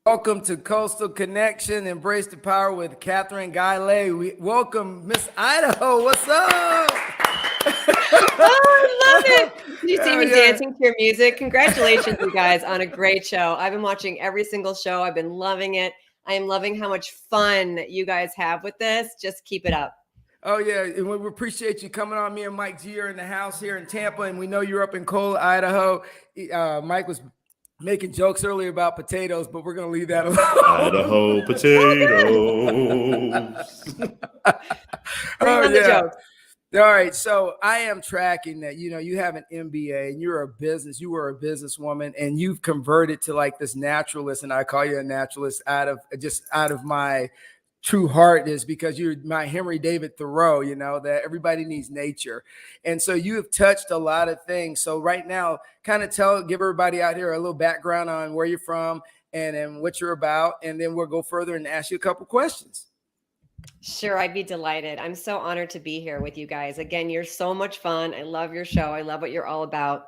Welcome to Coastal Connection. Embrace the power with Kathryn, Guylay. We welcome Miss Idaho. What's up? Oh, I love it. You see Hell me yeah. dancing to your music. Congratulations, you guys, on a great show. I've been watching every single show. I've been loving it. I am loving how much fun you guys have with this. Just keep it up. Oh yeah, and we appreciate you coming on. Me and Mike G are in the house here in Tampa, and we know you're up in Cole, Idaho. Mike was making jokes earlier about potatoes, but we're gonna leave that alone. Idaho potatoes. Bring on the jokes. All right, so I am tracking that. You have an MBA and you were a businesswoman, and you've converted to like this naturalist, and I call you a naturalist out of my true heart, is because you're my Henry David Thoreau, that everybody needs nature. And so you have touched a lot of things. So right now, kind of give everybody out here a little background on where you're from and what you're about, and then we'll go further and ask you a couple questions. Sure, I'd be delighted. I'm so honored to be here with you guys. Again, you're so much fun. I love your show. I love what you're all about.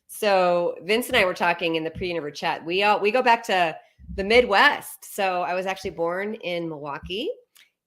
So Vince and I were talking in the pre-interview chat. We go back to the Midwest. So I was actually born in Milwaukee,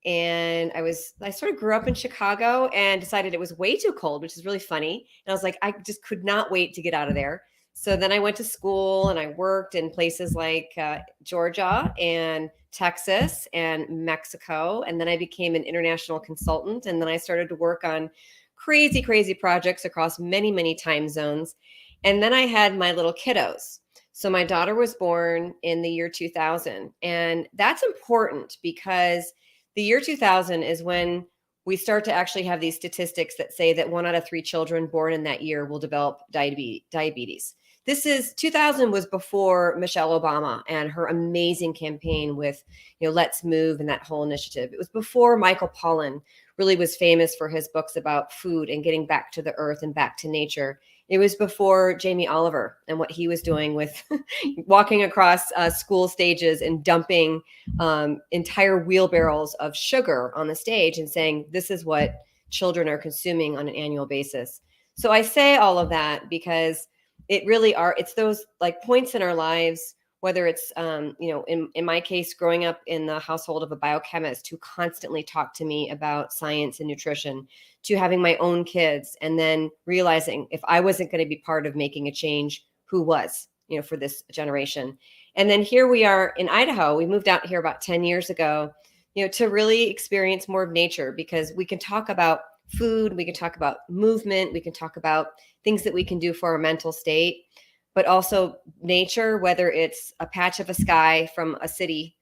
and I sort of grew up in Chicago and decided it was way too cold, which is really funny. And I was like, I just could not wait to get out of there. So then I went to school and I worked in places like Georgia and Texas and Mexico. And then I became an international consultant. And then I started to work on crazy, crazy projects across many, many time zones. And then I had my little kiddos. So my daughter was born in the year 2000. And that's important because the year 2000 is when we start to actually have these statistics that say that 1 out of 3 children born in that year will develop diabetes. 2000 was before Michelle Obama and her amazing campaign with, Let's Move and that whole initiative. It was before Michael Pollan really was famous for his books about food and getting back to the earth and back to nature. It was before Jamie Oliver and what he was doing with walking across school stages and dumping entire wheelbarrows of sugar on the stage and saying, this is what children are consuming on an annual basis. So I say all of that because it's those like points in our lives, whether it's, in my case, growing up in the household of a biochemist who constantly talked to me about science and nutrition, to having my own kids and then realizing if I wasn't going to be part of making a change, who was, for this generation. And then here we are in Idaho. We moved out here about 10 years ago, to really experience more of nature, because we can talk about food, we can talk about movement, we can talk about things that we can do for our mental state, but also nature, whether it's a patch of a sky from a city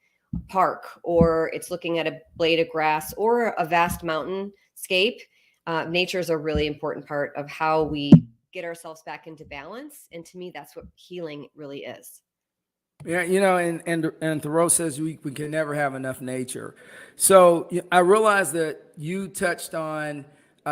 park, or it's looking at a blade of grass or a vast mountainscape. Nature is a really important part of how we get ourselves back into balance. And to me, that's what healing really is. Yeah, and Thoreau says we can never have enough nature. So I realize that you touched on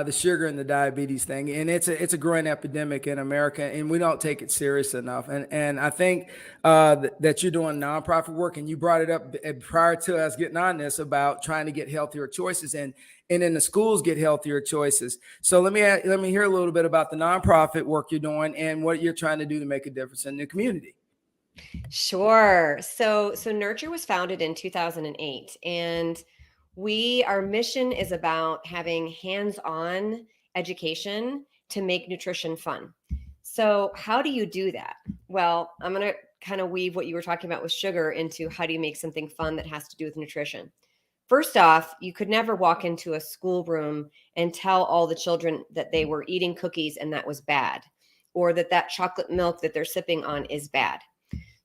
the sugar and the diabetes thing, and it's a growing epidemic in America, and we don't take it serious enough. And I think that you're doing nonprofit work, and you brought it up prior to us getting on this about trying to get healthier choices, and in the schools get healthier choices. So let me hear a little bit about the nonprofit work you're doing and what you're trying to do to make a difference in the community. Sure. So Nurture was founded in 2008, and our mission is about having hands-on education to make nutrition fun. So how do you do that? Well, I'm going to kind of weave what you were talking about with sugar into how do you make something fun that has to do with nutrition. First off, you could never walk into a schoolroom and tell all the children that they were eating cookies and that was bad, or that chocolate milk that they're sipping on is bad.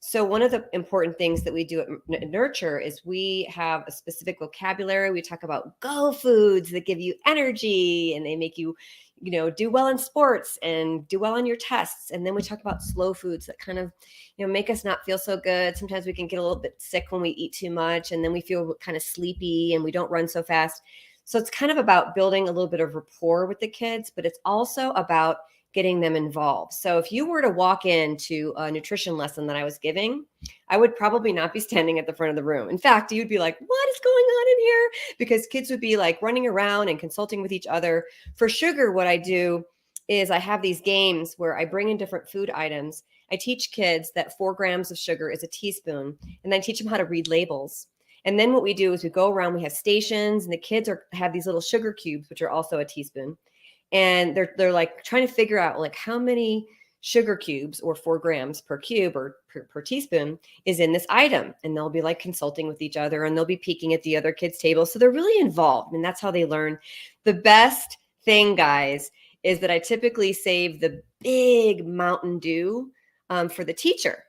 So one of the important things that we do at Nurture is we have a specific vocabulary. We talk about go foods that give you energy and they make you, do well in sports and do well on your tests. And then we talk about slow foods that kind of, make us not feel so good. Sometimes we can get a little bit sick when we eat too much, and then we feel kind of sleepy and we don't run so fast. So it's kind of about building a little bit of rapport with the kids, but it's also about getting them involved. So if you were to walk into a nutrition lesson that I was giving, I would probably not be standing at the front of the room. In fact, you'd be like, what is going on in here? Because kids would be like running around and consulting with each other. For sugar, what I do is I have these games where I bring in different food items I teach kids that 4 grams of sugar is a teaspoon, and then I teach them how to read labels. And then what we do is we go around, we have stations, and the kids have these little sugar cubes, which are also a teaspoon. And they're like trying to figure out like how many sugar cubes or 4 grams per cube or per teaspoon is in this item. And they'll be like consulting with each other, and they'll be peeking at the other kids' table. So they're really involved, and that's how they learn. The best thing, guys, is that I typically save the big Mountain Dew for the teacher.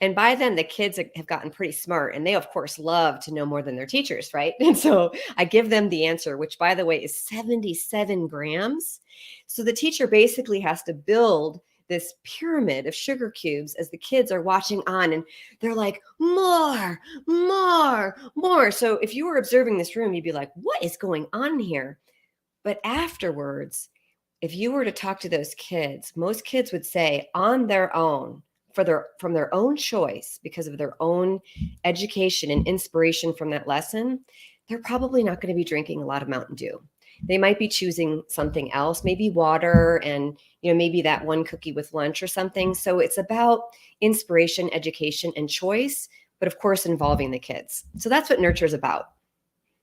And by then, the kids have gotten pretty smart, and they, of course, love to know more than their teachers, right? And so I give them the answer, which, by the way, is 77 grams. So the teacher basically has to build this pyramid of sugar cubes as the kids are watching on, and they're like, more, more, more. So if you were observing this room, you'd be like, what is going on here? But afterwards, if you were to talk to those kids, most kids would say on their own, from their own choice, because of their own education and inspiration from that lesson, they're probably not going to be drinking a lot of Mountain Dew. They might be choosing something else, maybe water, and maybe that one cookie with lunch or something. So it's about inspiration, education, and choice, but of course involving the kids. So that's what Nurture is about.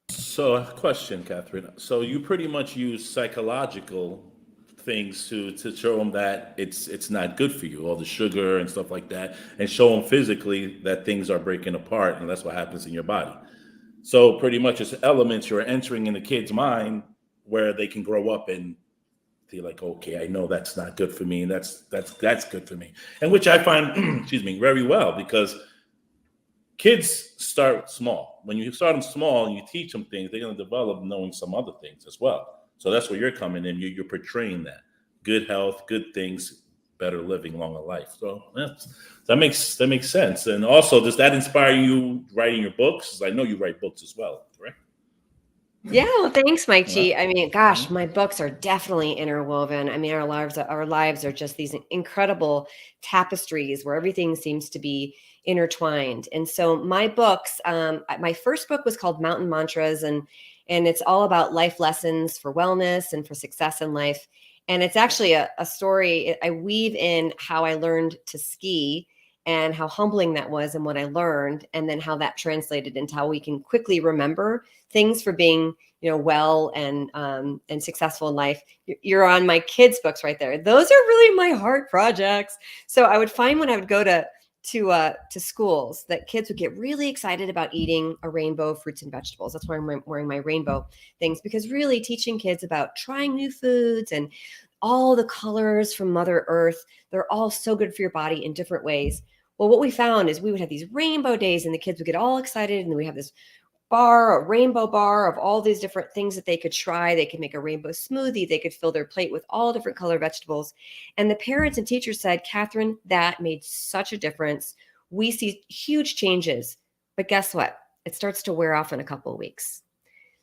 So, a question, Kathryn. So you pretty much use psychological things to show them that it's not good for you, all the sugar and stuff like that, and show them physically that things are breaking apart, and that's what happens in your body. So pretty much it's elements you're entering in the kid's mind where they can grow up and feel like, okay, I know that's not good for me, and that's good for me, and which I find, excuse me, very well, because kids start small. When you start them small and you teach them things, they're going to develop knowing some other things as well. So that's where you're coming in. You're portraying that good health, good things, better living, longer life. So that makes sense. And also, does that inspire you writing your books? I know you write books as well, correct? Yeah, well, thanks, Mike G. I mean, gosh, my books are definitely interwoven. I mean, our lives are just these incredible tapestries where everything seems to be intertwined. And so my books, my first book was called Mountain Mantras, and it's all about life lessons for wellness and for success in life. And it's actually a story. I weave in how I learned to ski and how humbling that was and what I learned, and then how that translated into how we can quickly remember things for being, well and successful in life. You're on my kids' books right there. Those are really my heart projects. So I would find when I would go to schools that kids would get really excited about eating a rainbow of fruits and vegetables. That's why I'm wearing my rainbow things, because really teaching kids about trying new foods and all the colors from Mother Earth, they're all so good for your body in different ways. Well, what we found is we would have these rainbow days and the kids would get all excited, and then we have this bar, a rainbow bar of all these different things that they could try. They could make a rainbow smoothie. They could fill their plate with all different color vegetables. And the parents and teachers said, Kathryn, that made such a difference. We see huge changes, but guess what? It starts to wear off in a couple of weeks.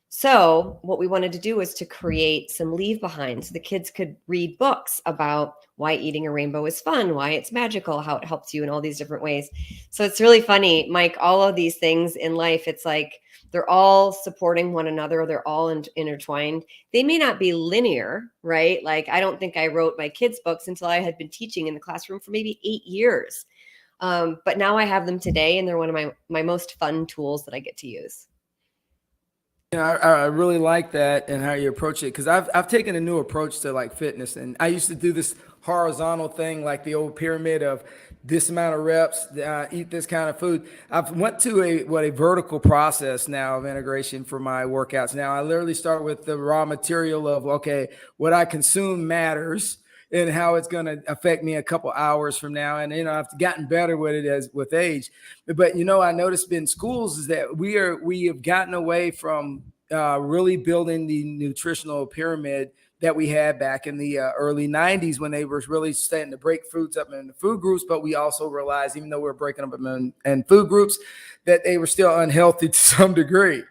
So what we wanted to do was to create some leave behind so the kids could read books about why eating a rainbow is fun, why it's magical, how it helps you in all these different ways. So it's really funny, Mike, all of these things in life, it's like they're all supporting one another. They're all intertwined. They may not be linear, right? Like, I don't think I wrote my kids' books until I had been teaching in the classroom for maybe 8 years. But now I have them today, and they're one of my most fun tools that I get to use. I really like that and how you approach it, because I've taken a new approach to like fitness, and I used to do this horizontal thing, like the old pyramid of this amount of reps, eat this kind of food. I've went to a vertical process now of integration for my workouts. Now I literally start with the raw material of, okay, what I consume matters and how it's going to affect me a couple hours from now. And, I've gotten better with it as with age. But, I noticed in schools is that we have gotten away from really building the nutritional pyramid that we had back in the early 90s, when they were really starting to break foods up into food groups. But we also realized, even though we were breaking them in food groups, that they were still unhealthy to some degree.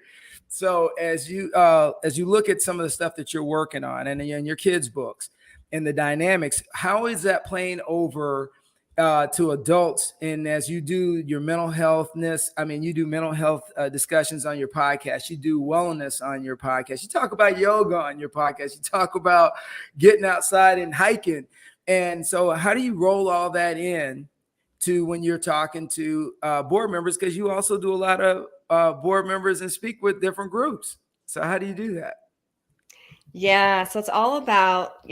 So as you look at some of the stuff that you're working on and in your kids' books and the dynamics, how is that playing over to adults? And as you do your mental healthness, you do mental health discussions on your podcast, you do wellness on your podcast, you talk about yoga on your podcast, you talk about getting outside and hiking. And so how do you roll all that in to when you're talking to board members, because you also do a lot of board members and speak with different groups. So how do you do that? Yeah, so it's all about,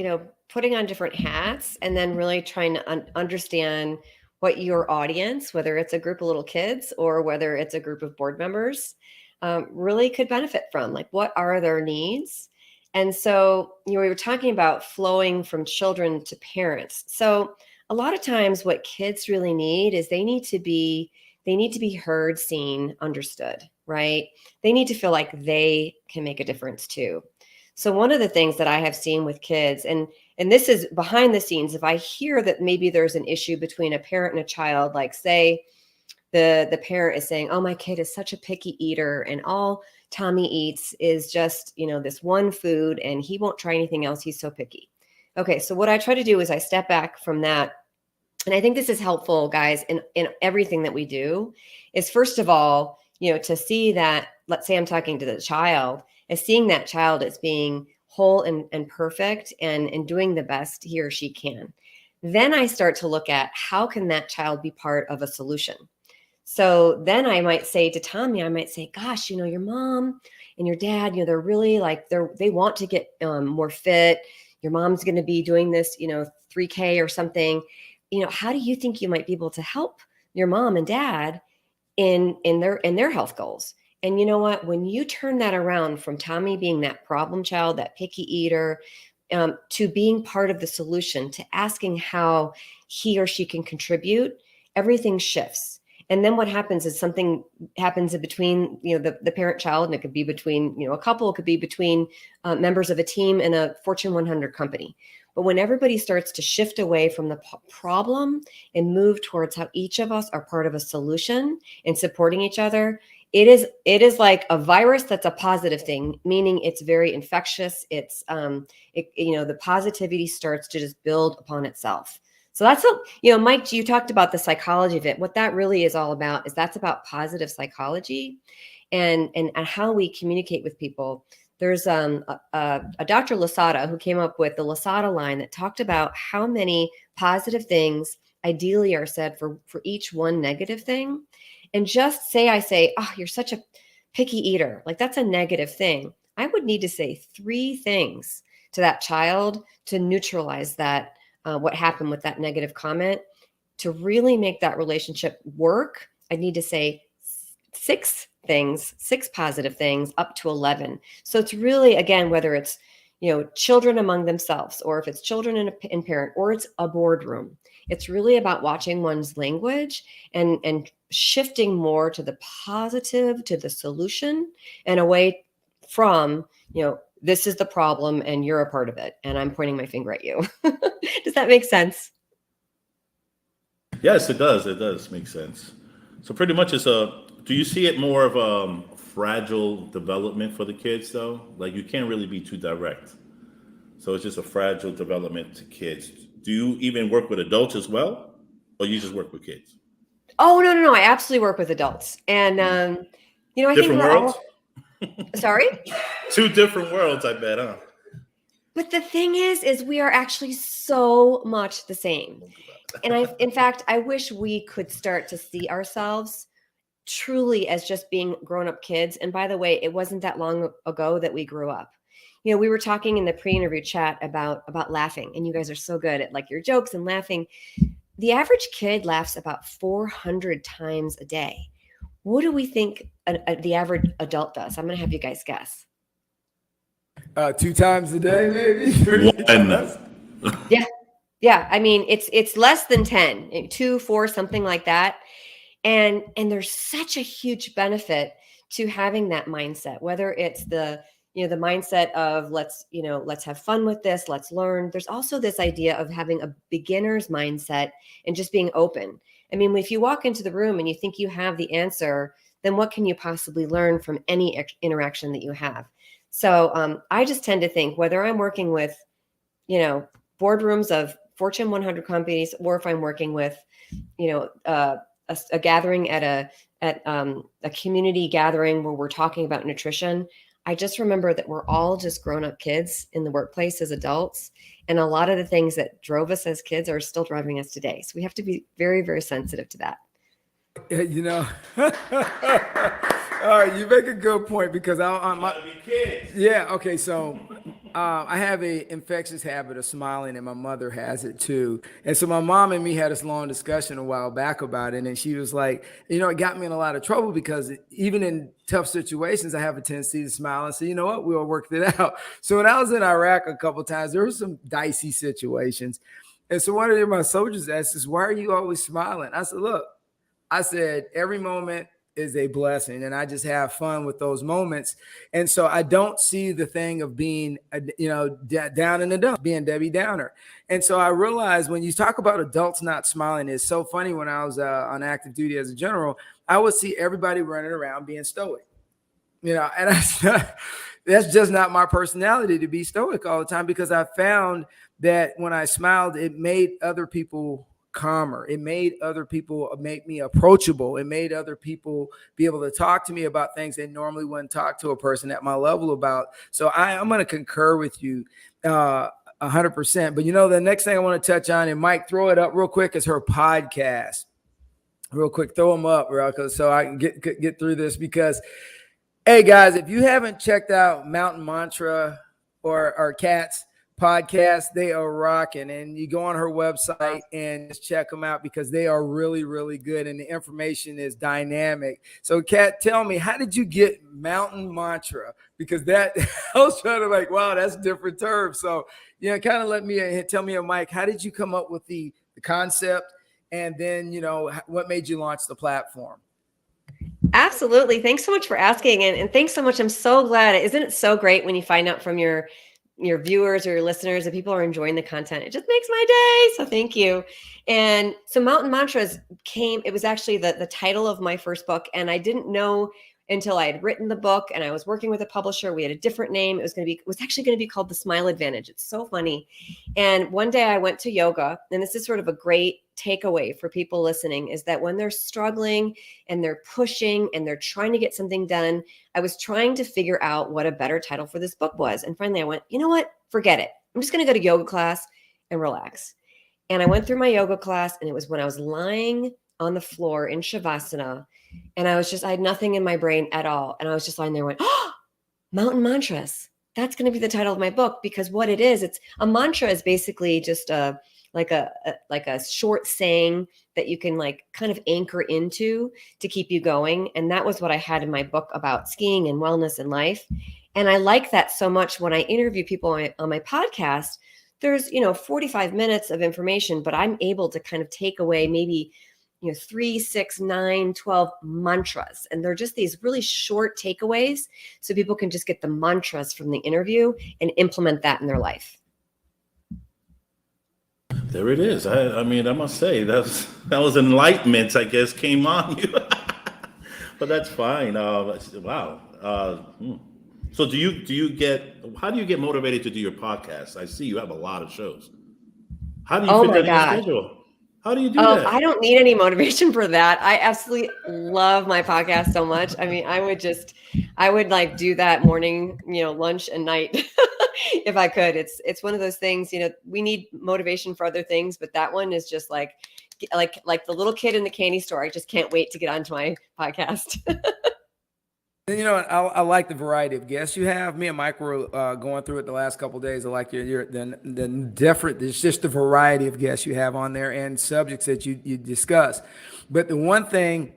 putting on different hats and then really trying to understand what your audience, whether it's a group of little kids or whether it's a group of board members, really could benefit from. Like, what are their needs? And so, we were talking about flowing from children to parents. So a lot of times what kids really need is they need to be heard, seen, understood, right? They need to feel like they can make a difference too. So one of the things that I have seen with kids, and this is behind the scenes, if I hear that maybe there's an issue between a parent and a child, like say the parent is saying, oh, my kid is such a picky eater and all Tommy eats is just, this one food and he won't try anything else. He's so picky. Okay, so what I try to do is I step back from that. And I think this is helpful, guys, in everything that we do, is first of all, to see that, let's say I'm talking to the child, as seeing that child as being whole and perfect and doing the best he or she can. Then I start to look at how can that child be part of a solution. So then I might say to Tommy, gosh, your mom and your dad, they're really they want to get more fit. Your mom's going to be doing this, 3K or something. How do you think you might be able to help your mom and dad in their health goals? And you know what? When you turn that around from Tommy being that problem child, that picky eater, to being part of the solution, to asking how he or she can contribute, everything shifts. And then what happens is something happens in between, the parent child, and it could be between, a couple, it could be between members of a team in a Fortune 100 company. But when everybody starts to shift away from the problem and move towards how each of us are part of a solution and supporting each other, it is like a virus that's a positive thing, meaning it's very infectious. It's the positivity starts to just build upon itself. So that's Mike, you talked about the psychology of it. What that really is all about is that's about positive psychology and how we communicate with people. There's a Dr. Lasada who came up with the Lasada line that talked about how many positive things ideally are said for each one negative thing. And just say, oh, you're such a picky eater. Like, that's a negative thing. I would need to say 3 things to that child to neutralize that, what happened with that negative comment. To really make that relationship work, I need to say 6 things, 6 positive things, up to 11. So it's really, again, whether it's, children among themselves, or if it's children and parent, or it's a boardroom, it's really about watching one's language and shifting more to the positive, to the solution, and away from, this is the problem and you're a part of it, and I'm pointing my finger at you. Does that make sense? Yes, it does. It does make sense. So pretty much do you see it more of a fragile development for the kids though? Like, you can't really be too direct. So it's just a fragile development to kids. Do you even work with adults as well? Or you just work with kids? Oh, no. I absolutely work with adults. And, I think Different we're worlds? Sorry? 2 different worlds, I bet, huh? But the thing is we are actually so much the same. And in fact, I wish we could start to see ourselves truly as just being grown-up kids. And by the way, it wasn't that long ago that we grew up. We were talking in the pre-interview chat about laughing, and you guys are so good at like your jokes and laughing. The average kid laughs about 400 times a day. What do we think the average adult does? I'm going to have you guys guess. 2 times a day, maybe. 1. Yeah. I mean, it's less than 10, 2, 4, something like that. And there's such a huge benefit to having that mindset, whether it's the mindset of let's have fun with this, let's learn. There's also this idea of having a beginner's mindset and just being open. I mean, if you walk into the room and you think you have the answer, then what can you possibly learn from any interaction that you have? So I just tend to think, whether I'm working with, boardrooms of Fortune 100 companies, or if I'm working with, a gathering at a community gathering where we're talking about nutrition, I just remember that we're all just grown up kids in the workplace as adults. And a lot of the things that drove us as kids are still driving us today. So we have to be very, very sensitive to that. You know, all right, you make a good point because Gotta be kids. yeah, okay, so I have a infectious habit of smiling, and my mother has it too. And so my mom and me had this long discussion a while back about it, and she was like, it got me in a lot of trouble because even in tough situations, I have a tendency to smile and say, you know what, we'll work it out. So when I was in Iraq a couple of times, there were some dicey situations, and so one of my soldiers asked us, "Why are you always smiling?" I said, "Look," I said, every moment is a blessing, and I just have fun with those moments. And so I don't see the thing of being, down in the dumps, being Debbie Downer. And so I realized when you talk about adults not smiling, it's so funny. When I was on active duty as a general, I would see everybody running around being stoic, and that's just not my personality to be stoic all the time, because I found that when I smiled, it made other people calmer. It made other people make me approachable. It made other people be able to talk to me about things they normally wouldn't talk to a person at my level about. So I'm going to concur with you 100%. But the next thing I want to touch on, and Mike, throw it up real quick, is her podcast. Real quick, throw them up, so I can get through this, because, hey guys, if you haven't checked out Mountain Mantra or Kat's podcast, they are rocking, and you go on her website and just check them out because they are really, really good, and the information is dynamic. So Kat, tell me, how did you get Mountain Mantra? Because that I was trying to wow, that's a different term. So kind of tell me, Mike, how did you come up with the concept, and then what made you launch the platform? Absolutely. Thanks so much for asking. And thanks so much. I'm so glad. Isn't it so great when you find out from your viewers or your listeners that people are enjoying the content? It just makes my day. So thank you. And so Mountain Mantras it was actually the title of my first book. And I didn't know until I had written the book and I was working with a publisher. We had a different name. It was actually going to be called The Smile Advantage. It's so funny. And one day I went to yoga, and this is sort of a great takeaway for people listening, is that when they're struggling and they're pushing and they're trying to get something done, I was trying to figure out what a better title for this book was. And finally I went, you know what? Forget it. I'm just going to go to yoga class and relax. And I went through my yoga class, and it was when I was lying on the floor in Shavasana, and I had nothing in my brain at all. And I was just lying there and went, oh, Mountain Mantras. That's going to be the title of my book, because what it is, it's a mantra is basically just like a short saying that you can kind of anchor into to keep you going. And that was what I had in my book about skiing and wellness and life. And I like that so much. When I interview people on my podcast, there's 45 minutes of information, but I'm able to kind of take away maybe 3, 6, 9, 12 mantras. And they're just these really short takeaways, so people can just get the mantras from the interview and implement that in their life. There it is. I mean, I must say that was enlightenment, I guess, came on you. But that's fine. Wow. So how do you get motivated to do your podcast? I see you have a lot of shows. How do you fit that in your schedule? How do you do that? I don't need any motivation for that. I absolutely love my podcast so much. I mean, I would do that morning, lunch and night if I could. It's one of those things, we need motivation for other things, but that one is just like the little kid in the candy store. I just can't wait to get onto my podcast. I like the variety of guests you have. Me and Mike were going through it the last couple of days. I like the different. It's just the variety of guests you have on there and subjects that you discuss. But the one thing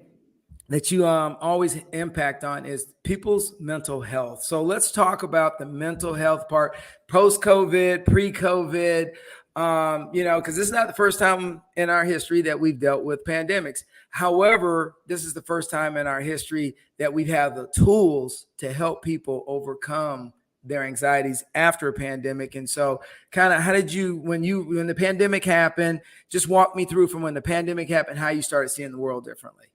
that you always impact on is people's mental health. So let's talk about the mental health part, post-COVID, pre-COVID. Because this is not the first time in our history that we've dealt with pandemics. However, this is the first time in our history that we've had the tools to help people overcome their anxieties after a pandemic. And so kind of how did you, when the pandemic happened, just walk me through from when the pandemic happened, how you started seeing the world differently.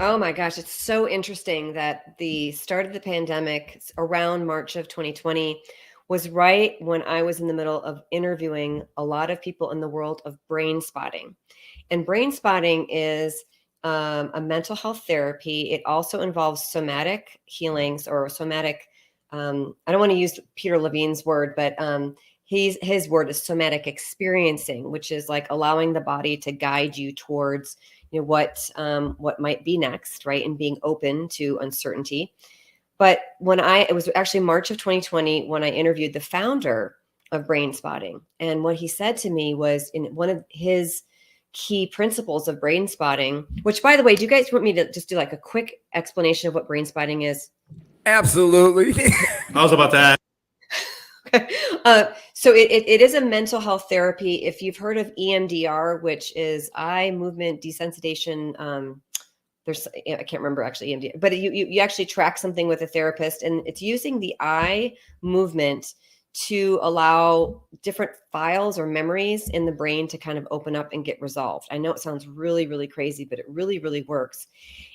Oh my gosh, it's so interesting that the start of the pandemic around March of 2020 was right when I was in the middle of interviewing a lot of people in the world of brain spotting. And brain spotting is a mental health therapy. It also involves somatic healings or somatic I don't want to use Peter Levine's word, but his word is somatic experiencing, which is like allowing the body to guide you towards, what might be next, right? And being open to uncertainty. But it was actually March of 2020 when I interviewed the founder of Brain Spotting. And what he said to me was, in one of his key principles of brain spotting, which, by the way, do you guys want me to just do like a quick explanation of what brain spotting is? Absolutely. I was about that. So it is a mental health therapy. If you've heard of EMDR, which is eye movement desensitization, I can't remember actually EMDR, but you actually track something with a therapist, and it's using the eye movement to allow different files or memories in the brain to kind of open up and get resolved. I know it sounds really, really crazy, but it really, really works.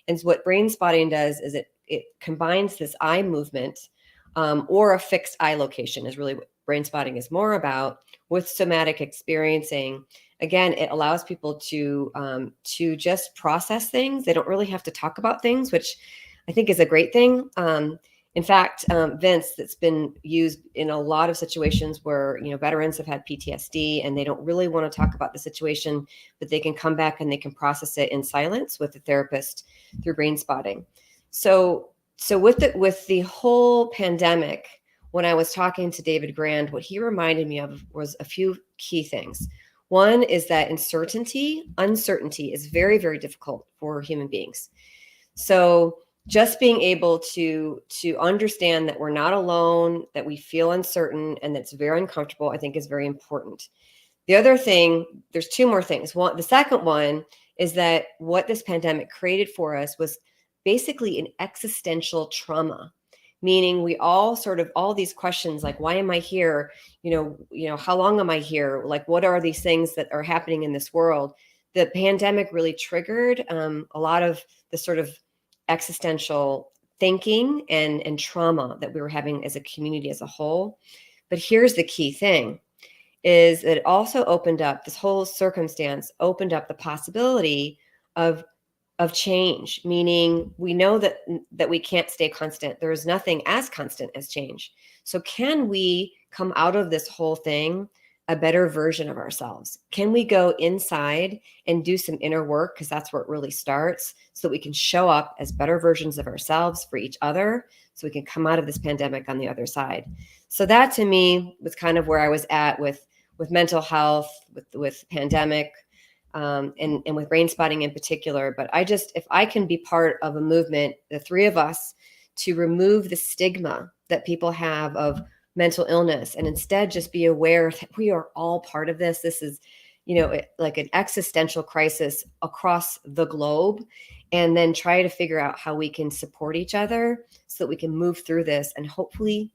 And so what brain spotting does is it combines this eye movement or a fixed eye location is really what brain spotting is more about, with somatic experiencing. Again, it allows people to just process things. They don't really have to talk about things, which I think is a great thing. In fact, Vince, that's been used in a lot of situations where, veterans have had PTSD and they don't really want to talk about the situation, but they can come back and they can process it in silence with the therapist through brain spotting. So with the whole pandemic, when I was talking to David Grand, what he reminded me of was a few key things. One is that uncertainty is very, very difficult for human beings. So just being able to understand that we're not alone, that we feel uncertain, and that's very uncomfortable, I think is very important. The other thing, there's two more things. The second one is that what this pandemic created for us was basically an existential trauma, meaning we all these questions like, why am I here? How long am I here? Like, what are these things that are happening in this world? The pandemic really triggered a lot of the sort of existential thinking and trauma that we were having as a community as a whole. But here's the key thing, is that it also opened up, this whole circumstance opened up the possibility of change, meaning we know that we can't stay constant. There is nothing as constant as change. So can we come out of this whole thing a better version of ourselves? Can we go inside and do some inner work? Because that's where it really starts, so that we can show up as better versions of ourselves for each other, so we can come out of this pandemic on the other side. So that to me was kind of where I was at with mental health, with pandemic, and with brain spotting in particular. But if I can be part of a movement, the three of us, to remove the stigma that people have of mental illness, and instead just be aware that we are all part of this. This is, like an existential crisis across the globe, and then try to figure out how we can support each other so that we can move through this and hopefully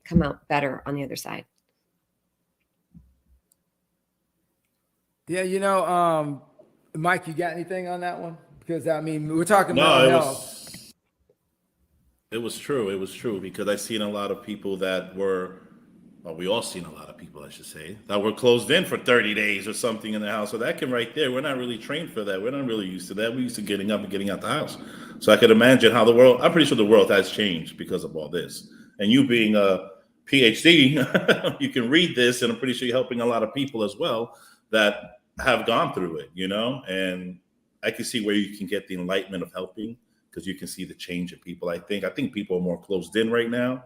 come out better on the other side. Yeah, Mike, you got anything on that one? Because we're talking mental health. It was true. It was true, because I've seen a lot of people we all seen a lot of people, I should say, that were closed in for 30 days or something in the house. So that can right there, we're not really trained for that. We're not really used to that. We're used to getting up and getting out the house. So I could imagine how I'm pretty sure the world has changed because of all this. And you being a PhD, you can read this, and I'm pretty sure you're helping a lot of people as well that have gone through it, and I can see where you can get the enlightenment of helping, because you can see the change in people. I think people are more closed in right now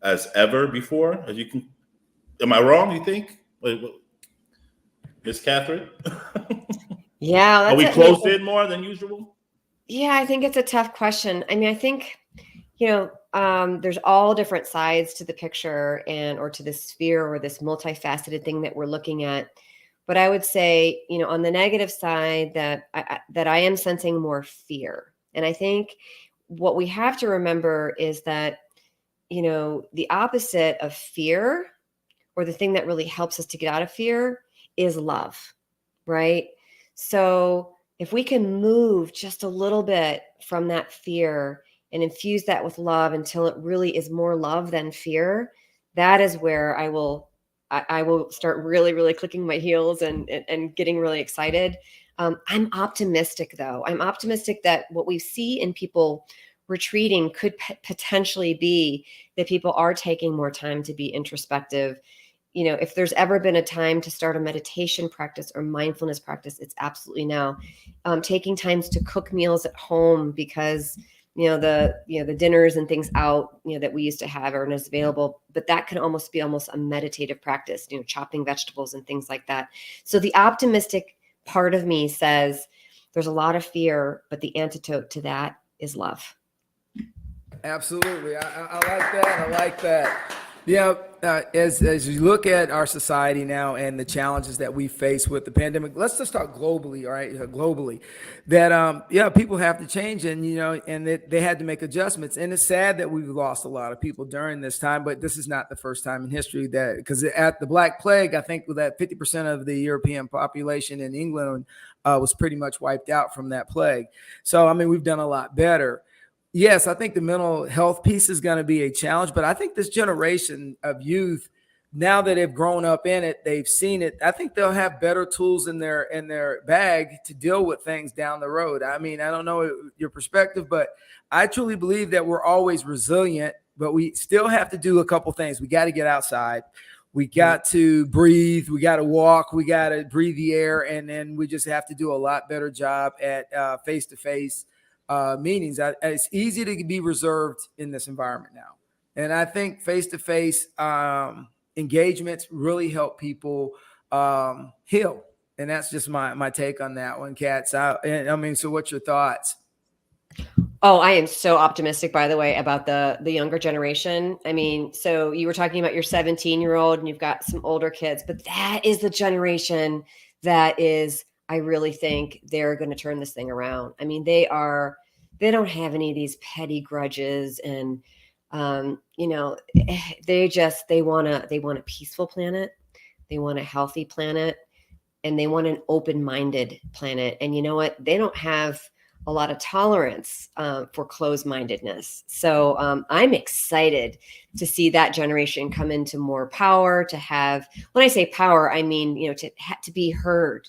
as ever before. Am I wrong, you think? Miss Kathryn? Yeah. Are we closed in more than usual? Yeah, I think it's a tough question. I think, there's all different sides to the picture or to the sphere, or this multifaceted thing that we're looking at. But I would say, on the negative side, that I am sensing more fear. And I think what we have to remember is that, the opposite of fear, or the thing that really helps us to get out of fear, is love, right? So if we can move just a little bit from that fear and infuse that with love until it really is more love than fear, that is where I will start really, really clicking my heels and getting really excited. I'm optimistic, though. I'm optimistic that what we see in people retreating could potentially be that people are taking more time to be introspective. You know, if there's ever been a time to start a meditation practice or mindfulness practice, it's absolutely now. Taking times to cook meals at home, because the dinners and things out, that we used to have aren't as available, but that can almost be a meditative practice, chopping vegetables and things like that. So the optimistic part of me says there's a lot of fear, but the antidote to that is love. Absolutely. I like that. I like that. Yeah, as you look at our society now and the challenges that we face with the pandemic, let's just talk globally, all right? Globally, that people have to change, and and they had to make adjustments. And it's sad that we've lost a lot of people during this time, but this is not the first time in history that, because at the Black Plague, I think that 50% of the European population in England was pretty much wiped out from that plague. So I mean, we've done a lot better. Yes, I think the mental health piece is going to be a challenge, but I think this generation of youth, now that they've grown up in it, they've seen it, I think they'll have better tools in their bag to deal with things down the road. I mean, I don't know your perspective, but I truly believe that we're always resilient, but we still have to do a couple things. We got to get outside. We got to breathe. We got to walk. We got to breathe the air. And then we just have to do a lot better job at face-to-face meetings. It's easy to be reserved in this environment now. And I think face-to-face engagements really help people heal. And that's just my take on that one, Kat. So what's your thoughts? Oh, I am so optimistic, by the way, about the younger generation. I mean, so you were talking about your 17-year-old and you've got some older kids, but that is the generation that is, I really think they're going to turn this thing around. I mean, they don't have any of these petty grudges, and they want a peaceful planet. They want a healthy planet, and they want an open-minded planet. And you know what? They don't have a lot of tolerance for closed-mindedness. So I'm excited to see that generation come into more power, to have, when I say power, I mean, to be heard,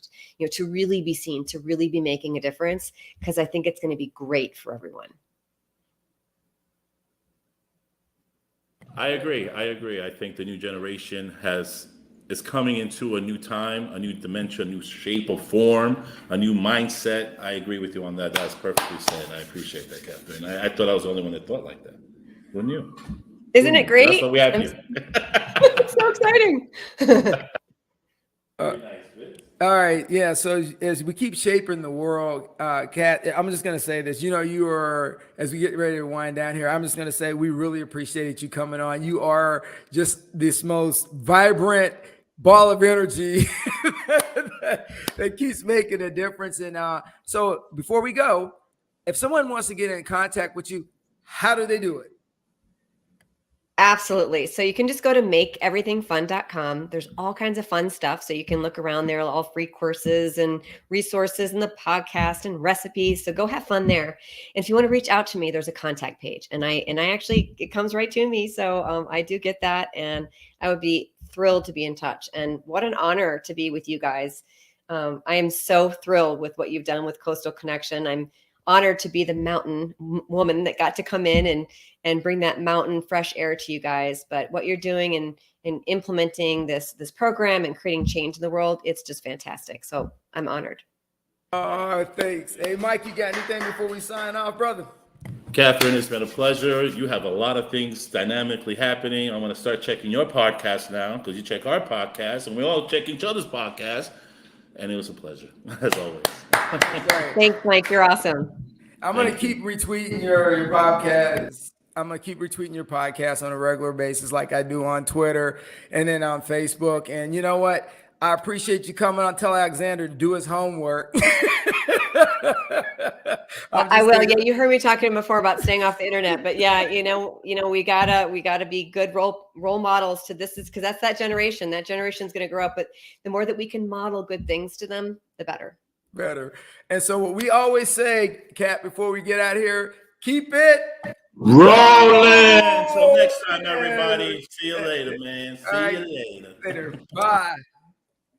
to really be seen, to really be making a difference, because I think it's going to be great for everyone. I agree. I think the new generation is coming into a new time, a new dimension, a new shape of form, a new mindset. I agree with you on that. That's perfectly said. I appreciate that, Kathryn. I thought I was the only one that thought like that. Wouldn't you? Isn't it great? That's what we have here. It's so exciting. All right. Yeah. So as we keep shaping the world, Kat, I'm just going to say this. You are, as we get ready to wind down here, I'm just going to say we really appreciate you coming on. You are just this most vibrant ball of energy that keeps making a difference. And so before we go, if someone wants to get in contact with you, how do they do it? Absolutely. So you can just go to makeeverythingfun.com. There's all kinds of fun stuff. So you can look around there, all free courses and resources and the podcast and recipes. So go have fun there. And if you want to reach out to me, there's a contact page. And I actually, it comes right to me. So I do get that. And I would be thrilled to be in touch. And what an honor to be with you guys. I am so thrilled with what you've done with Coastal Connection. I'm honored to be the mountain woman that got to come in and bring that mountain fresh air to you guys. But what you're doing in implementing this program and creating change in the world, it's just fantastic. So I'm honored. Oh, thanks. Hey, Mike, you got anything before we sign off, brother? Kathryn, it's been a pleasure. You have a lot of things dynamically happening. I'm going to start checking your podcast now, because you check our podcast and we all check each other's podcast. And it was a pleasure, as always. Thanks, Mike. You're awesome. I'm going to keep retweeting your podcast. I'm going to keep retweeting your podcast on a regular basis, like I do on Twitter and then on Facebook. And you know what? I appreciate you coming on. Tell Alexander to do his homework. I will. Yeah, you heard me talking before about staying off the internet, but yeah, we gotta be good role models to this, is because that's that generation. That generation's going to grow up, but the more that we can model good things to them, the better. And so what we always say, Kat, before we get out here, keep it rolling. Until next time, everybody. See you later, man. See you later. Bye.